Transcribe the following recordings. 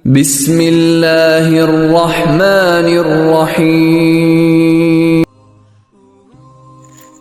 بسم اللہ الرحمن الرحیم۔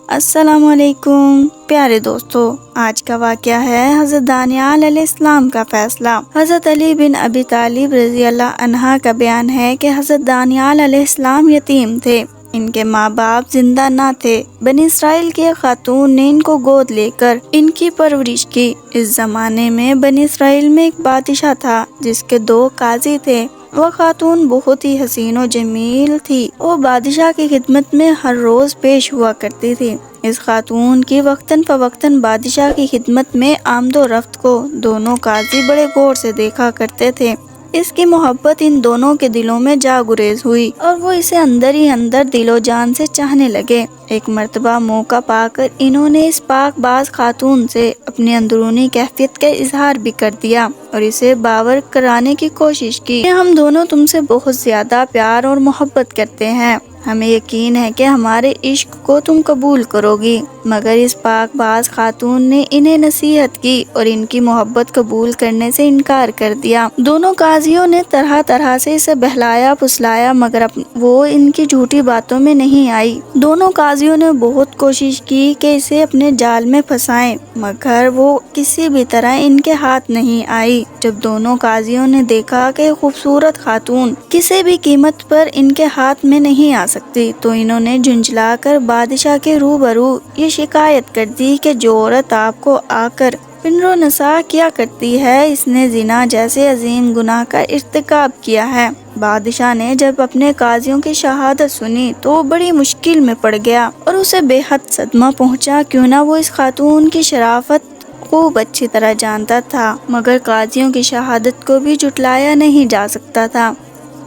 السلام علیکم پیارے دوستو، آج کا واقعہ ہے حضرت دانیال علیہ السلام کا فیصلہ۔ حضرت علی بن ابی طالب رضی اللہ عنہ کا بیان ہے کہ حضرت دانیال علیہ السلام یتیم تھے، ان کے ماں باپ زندہ نہ تھے۔ بنی اسرائیل کی ایک خاتون نے ان کو گود لے کر ان کی پرورش کی۔ اس زمانے میں بنی اسرائیل میں ایک بادشاہ تھا جس کے 2 قاضی تھے۔ وہ خاتون بہت ہی حسین و جمیل تھی۔ وہ بادشاہ کی خدمت میں ہر روز پیش ہوا کرتی تھی۔ اس خاتون کی وقتاً فوقتاً بادشاہ کی خدمت میں آمد و رفت کو دونوں قاضی بڑے غور سے دیکھا کرتے تھے۔ اس کی محبت ان دونوں کے دلوں میں جا گریز ہوئی اور وہ اسے اندر ہی اندر دل و جان سے چاہنے لگے۔ ایک مرتبہ موقع پا کر انہوں نے اس پاک باز خاتون سے اپنی اندرونی کیفیت کا اظہار بھی کر دیا اور اسے باور کرانے کی کوشش کی کہ ہم دونوں تم سے بہت زیادہ پیار اور محبت کرتے ہیں، ہمیں یقین ہے کہ ہمارے عشق کو تم قبول کرو گی۔ مگر اس پاک باز خاتون نے انہیں نصیحت کی اور ان کی محبت قبول کرنے سے انکار کر دیا۔ دونوں قاضیوں نے طرح طرح سے اسے بہلایا پھسلایا مگر وہ ان کی جھوٹی باتوں میں نہیں آئی۔ دونوں قاضیوں نے بہت کوشش کی کہ اسے اپنے جال میں پھنسائیں مگر وہ کسی بھی طرح ان کے ہاتھ نہیں آئی۔ جب دونوں قاضیوں نے دیکھا کہ خوبصورت خاتون کسی بھی قیمت پر ان کے ہاتھ میں نہیں آ سکتی تو انہوں نے جھنجھلا کر بادشاہ کے روبرو یہ شکایت کر دی کہ جو عورت آپ کو آ کر پنر و نسا کیا کرتی ہے اس نے زنا جیسے عظیم گناہ کا ارتکاب کیا ہے۔ بادشاہ نے جب اپنے قاضیوں کی شہادت سنی تو وہ بڑی مشکل میں پڑ گیا اور اسے بے حد صدمہ پہنچا، کیوں نہ وہ اس خاتون کی شرافت خوب اچھی طرح جانتا تھا مگر قاضیوں کی شہادت کو بھی جھٹلایا نہیں جا سکتا تھا۔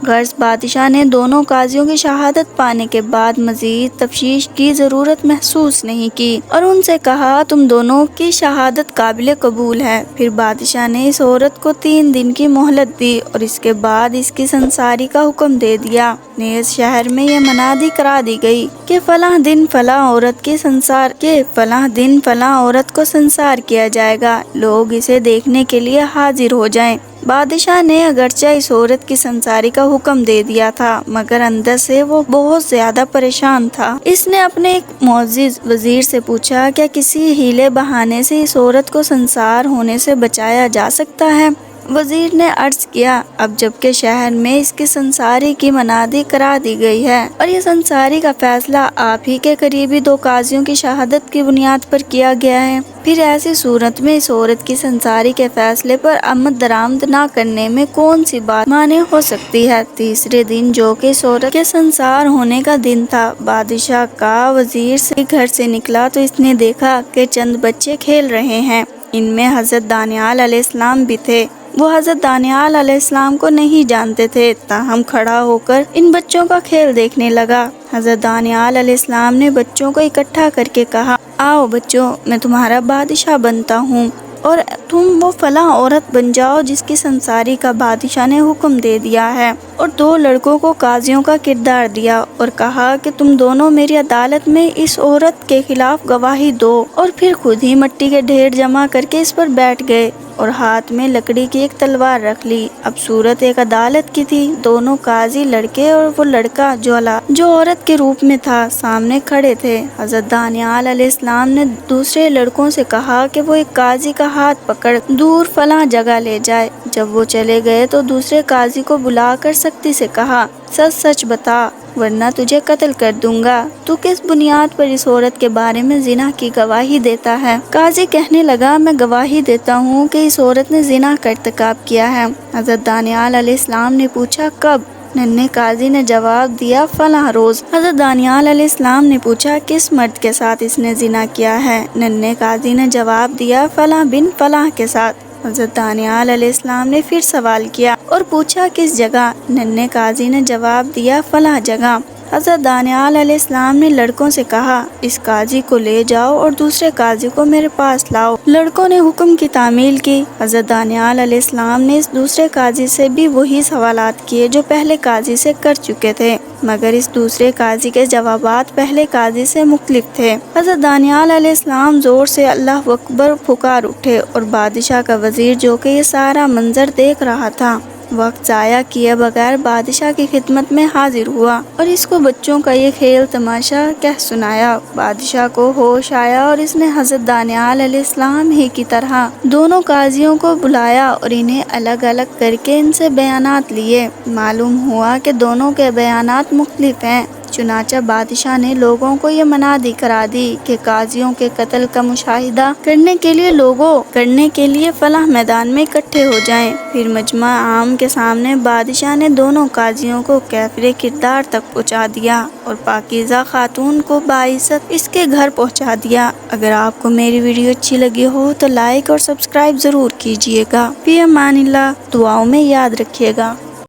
غرض بادشاہ نے دونوں قاضیوں کی شہادت پانے کے بعد مزید تفتیش کی ضرورت محسوس نہیں کی اور ان سے کہا تم دونوں کی شہادت قابل قبول ہے۔ پھر بادشاہ نے اس عورت کو 3 دن کی مہلت دی اور اس کے بعد اس کی سنساری کا حکم دے دیا۔ نیز شہر میں یہ منادی کرا دی گئی کہ فلاں دن فلاں عورت کو سنسار کیا جائے گا، لوگ اسے دیکھنے کے لیے حاضر ہو جائیں۔ بادشاہ نے اگرچہ اس عورت کی سنساری کا حکم دے دیا تھا مگر اندر سے وہ بہت زیادہ پریشان تھا۔ اس نے اپنے ایک معزز وزیر سے پوچھا کیا کسی ہیلے بہانے سے اس عورت کو سنسار ہونے سے بچایا جا سکتا ہے؟ وزیر نے عرض کیا اب جبکہ شہر میں اس کی سنساری کی منادی کرا دی گئی ہے اور یہ سنساری کا فیصلہ آپ ہی کے قریبی 2 قاضیوں کی شہادت کی بنیاد پر کیا گیا ہے، پھر ایسی صورت میں اس عورت کی سنساری کے فیصلے پر آمد درآمد نہ کرنے میں کون سی بات مانع ہو سکتی ہے؟ تیسرے دن جو کہ اس عورت کے سنسار ہونے کا دن تھا، بادشاہ کا وزیر سے گھر سے نکلا تو اس نے دیکھا کہ چند بچے کھیل رہے ہیں، ان میں حضرت دانیال علیہ السلام بھی تھے۔ وہ حضرت دانیال علیہ السلام کو نہیں جانتے تھے تاہم کھڑا ہو کر ان بچوں کا کھیل دیکھنے لگا۔ حضرت دانیال علیہ السلام نے بچوں کو اکٹھا کر کے کہا آؤ بچوں، میں تمہارا بادشاہ بنتا ہوں اور تم وہ فلاں عورت بن جاؤ جس کی سنساری کا بادشاہ نے حکم دے دیا ہے، اور 2 لڑکوں کو قاضیوں کا کردار دیا اور کہا کہ تم دونوں میری عدالت میں اس عورت کے خلاف گواہی دو، اور پھر خود ہی مٹی کے ڈھیر جمع کر کے اس پر بیٹھ گئے اور ہاتھ میں لکڑی کی ایک تلوار رکھ لی۔ اب صورت ایک عدالت کی تھی، دونوں قاضی لڑکے اور وہ لڑکا جو عورت کے روپ میں تھا سامنے کھڑے تھے۔ حضرت دانیال علیہ السلام نے دوسرے لڑکوں سے کہا کہ وہ ایک قاضی کا ہاتھ پکڑ دور فلاں جگہ لے جائے۔ جب وہ چلے گئے تو دوسرے قاضی کو بلا کر سختی سے کہا سچ سچ بتا ورنہ تجھے قتل کر دوں گا، تو کس بنیاد پر اس عورت کے بارے میں زنا کی گواہی دیتا ہے؟ قاضی کہنے لگا میں گواہی دیتا ہوں کہ اس عورت نے زنا کا ارتکاب کیا ہے۔ حضرت دانیال علیہ السلام نے پوچھا کب؟ ننھے قاضی نے جواب دیا فلاں روز۔ حضرت دانیال علیہ السلام نے پوچھا کس مرد کے ساتھ اس نے زنا کیا ہے؟ ننھے قاضی نے جواب دیا فلاں بن فلاں کے ساتھ۔ حضرت دانیال علیہ السلام نے پھر سوال کیا اور پوچھا کس جگہ؟ ننھے قاضی نے جواب دیا فلاں جگہ۔ حضرت دانیال علیہ السلام نے لڑکوں سے کہا اس قاضی کو لے جاؤ اور دوسرے قاضی کو میرے پاس لاؤ۔ لڑکوں نے حکم کی تعمیل کی۔ حضرت دانیال علیہ السلام نے اس دوسرے قاضی سے بھی وہی سوالات کیے جو پہلے قاضی سے کر چکے تھے مگر اس دوسرے قاضی کے جوابات پہلے قاضی سے مختلف تھے۔ حضرت دانیال علیہ السلام زور سے اللہ اکبر پکار اٹھے اور بادشاہ کا وزیر جو کہ یہ سارا منظر دیکھ رہا تھا وقت ضائع کیے بغیر بادشاہ کی خدمت میں حاضر ہوا اور اس کو بچوں کا یہ کھیل تماشا کہہ سنایا۔ بادشاہ کو ہوش آیا اور اس نے حضرت دانیال علیہ السلام ہی کی طرح دونوں قاضیوں کو بلایا اور انہیں الگ الگ کر کے ان سے بیانات لیے۔ معلوم ہوا کہ دونوں کے بیانات مختلف ہیں۔ چنانچہ بادشاہ نے لوگوں کو یہ منادی کرا دی کہ قاضیوں کے قتل کا مشاہدہ کرنے کے لیے فلاں میدان میں اکٹھے ہو جائیں۔ پھر مجمع عام کے سامنے بادشاہ نے دونوں قاضیوں کو کافر کردار تک پہنچا دیا اور پاکیزہ خاتون کو باعزت اس کے گھر پہنچا دیا۔ اگر آپ کو میری ویڈیو اچھی لگی ہو تو لائک اور سبسکرائب ضرور کیجیے گا۔ فی امان اللہ، دعاؤں میں یاد رکھیے گا۔